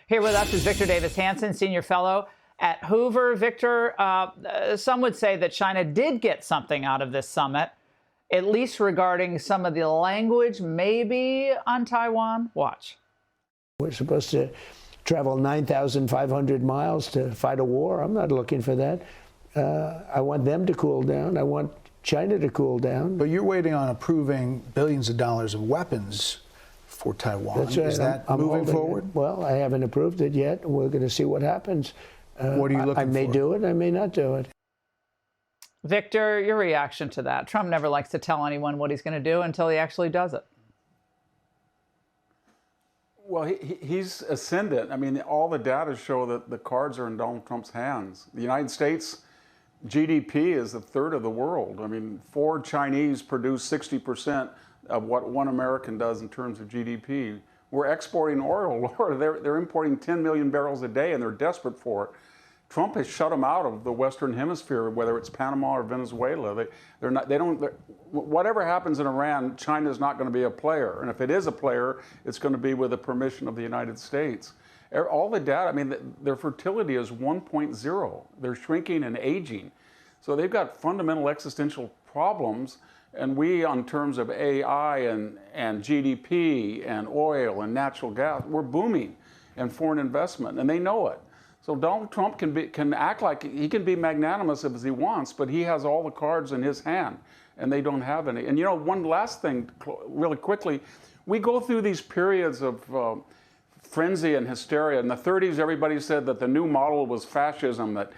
Here with us is Victor Davis Hanson, Senior Fellow at Hoover. Victor, some would say that China did get something out of this summit, at least regarding some of the language, maybe on Taiwan. Watch. We're supposed to travel 9,500 miles to fight a war. I'm not looking for that. I want them to cool down. I want China to cool down. But you're waiting on approving billions of dollars of weapons for Taiwan. That's right. Is that I'm moving forward? Well, I haven't approved it yet. We're going to see what happens. What are you looking for? I may do it. I may not do it. Victor, your reaction to that? Trump never likes to tell anyone what he's going to do until he actually does it. Well, he's ascendant. I mean, all the data show that the cards are in Donald Trump's hands. The United States GDP is a third of the world. I mean, 4 Chinese produce 60% of what 1 American does in terms of GDP. We're exporting oil. They're importing 10 million barrels a day, and they're desperate for it. Trump has shut them out of the Western Hemisphere, whether it's Panama or Venezuela. Whatever happens in Iran, China's not going to be a player. And if it is a player, it's going to be with the permission of the United States. All the data, I mean, their fertility is 1.0. They're shrinking and aging. So they've got fundamental existential problems. And we, on terms of AI and GDP and oil and natural gas, we're booming in foreign investment, and they know it. So Donald Trump can act like he can be magnanimous as he wants, but he has all the cards in his hand, and they don't have any. And you know, one last thing, really quickly, we go through these periods of frenzy and hysteria. In the 30s, everybody said that the new model was fascism, that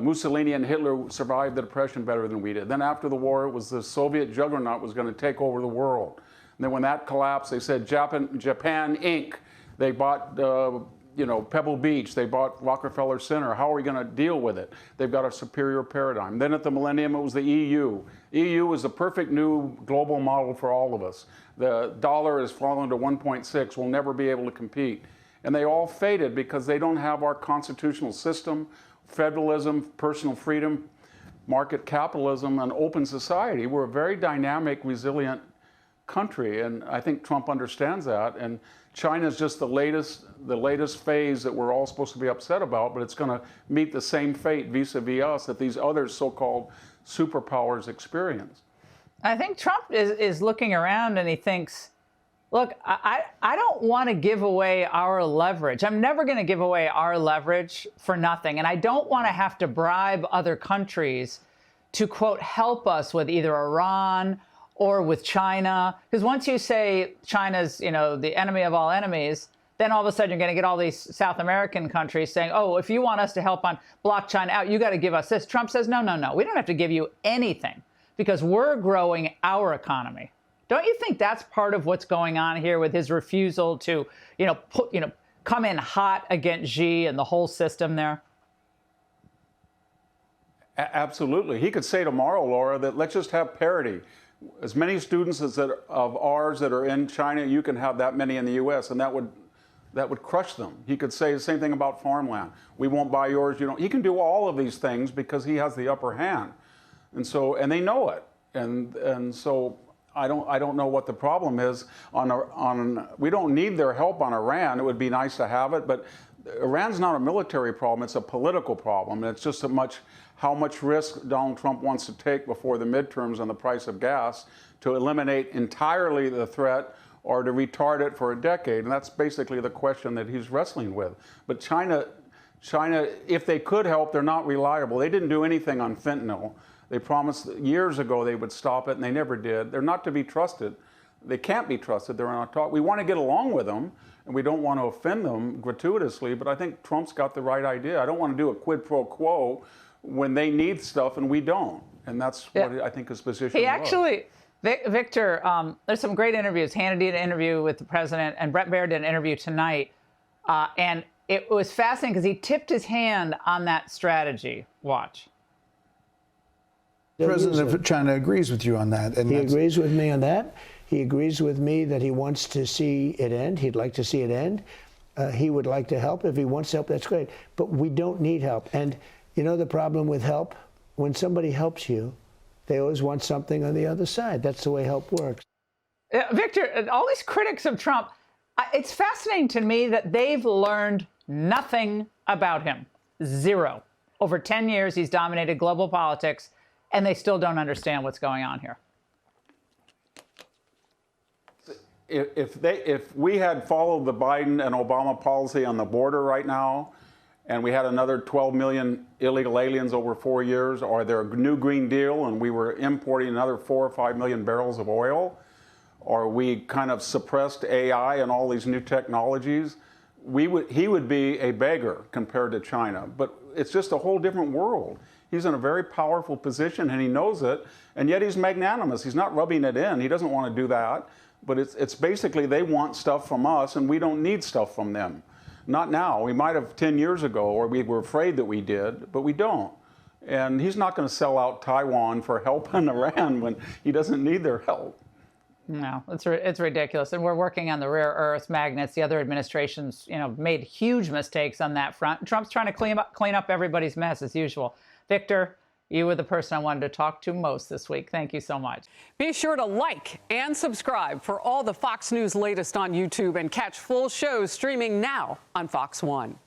Mussolini and Hitler survived the Depression better than we did. Then after the war, it was the Soviet juggernaut was going to take over the world. And then when that collapsed, they said Japan Inc. They bought Pebble Beach. They bought Rockefeller Center. How are we going to deal with it? They've got a superior paradigm. Then at the millennium, it was the EU. EU is the perfect new global model for all of us. The dollar has fallen to 1.6. We'll never be able to compete. And they all faded because they don't have our constitutional system, federalism, personal freedom, market capitalism, and open society. We're a very dynamic, resilient country, and I think Trump understands that. And China is just the latest phase that we're all supposed to be upset about, but it's going to meet the same fate vis-a-vis us that these other so-called superpowers experience. I think Trump is looking around and he thinks, look, I don't want to give away our leverage. I'm never going to give away our leverage for nothing. And I don't want to have to bribe other countries to, quote, help us with either Iran or with China. Because once you say China's, the enemy of all enemies, then all of a sudden you're going to get all these South American countries saying, oh, if you want us to help block China out, you got to give us this. Trump says, no, we don't have to give you anything because we're growing our economy. Don't you think that's part of what's going on here with his refusal to, come in hot against Xi and the whole system there? Absolutely. He could say tomorrow, Laura, that let's just have parity. As many students of ours that are in China, you can have that many in the U.S., and that would crush them. He could say the same thing about farmland. We won't buy yours. You don't. He can do all of these things because he has the upper hand, and they know it. And so I don't know what the problem is we don't need their help on Iran. It would be nice to have it, but Iran's not a military problem. It's a political problem. And it's just how much risk Donald Trump wants to take before the midterms on the price of gas to eliminate entirely the threat or to retard it for a decade. And that's basically the question that he's wrestling with. But China, if they could help, they're not reliable. They didn't do anything on fentanyl. They promised years ago they would stop it, and they never did. They're not to be trusted. They can't be trusted. They're not taught. We want to get along with them, and we don't want to offend them gratuitously, but I think Trump's got the right idea. I don't want to do a quid pro quo when they need stuff and we don't. And that's what I think his position He was. Actually, Victor, there's some great interviews. Hannity did an interview with the president, and Bret Baier did an interview tonight. And it was fascinating because he tipped his hand on that strategy. Watch. The president of China agrees with you on that. And he agrees with me on that. He agrees with me that he wants to see it end. He'd like to see it end. He would like to help. If he wants help, that's great. But we don't need help. And you know the problem with help? When somebody helps you, they always want something on the other side. That's the way help works. Victor, all these critics of Trump, It's fascinating to me that they've learned nothing about him. Zero. Over 10 years, he's dominated global politics, and they still don't understand what's going on here. If we had followed the Biden and Obama policy on the border right now, and we had another 12 million illegal aliens over 4 years, or their new Green Deal, and we were importing another 4 or 5 million barrels of oil, or we kind of suppressed AI and all these new technologies, he would be a beggar compared to China. But it's just a whole different world. He's in a very powerful position, and he knows it, and yet he's magnanimous. He's not rubbing it in. He doesn't want to do that. But it's basically they want stuff from us, and we don't need stuff from them. Not now. We might have 10 years ago, or we were afraid that we did, but we don't. And he's not going to sell out Taiwan for help in Iran when he doesn't need their help. No, it's ridiculous. And we're working on the rare earth magnets. The other administrations, made huge mistakes on that front. Trump's trying to clean up everybody's mess as usual. Victor, you were the person I wanted to talk to most this week. Thank you so much. Be sure to like and subscribe for all the Fox News latest on YouTube and catch full shows streaming now on Fox One.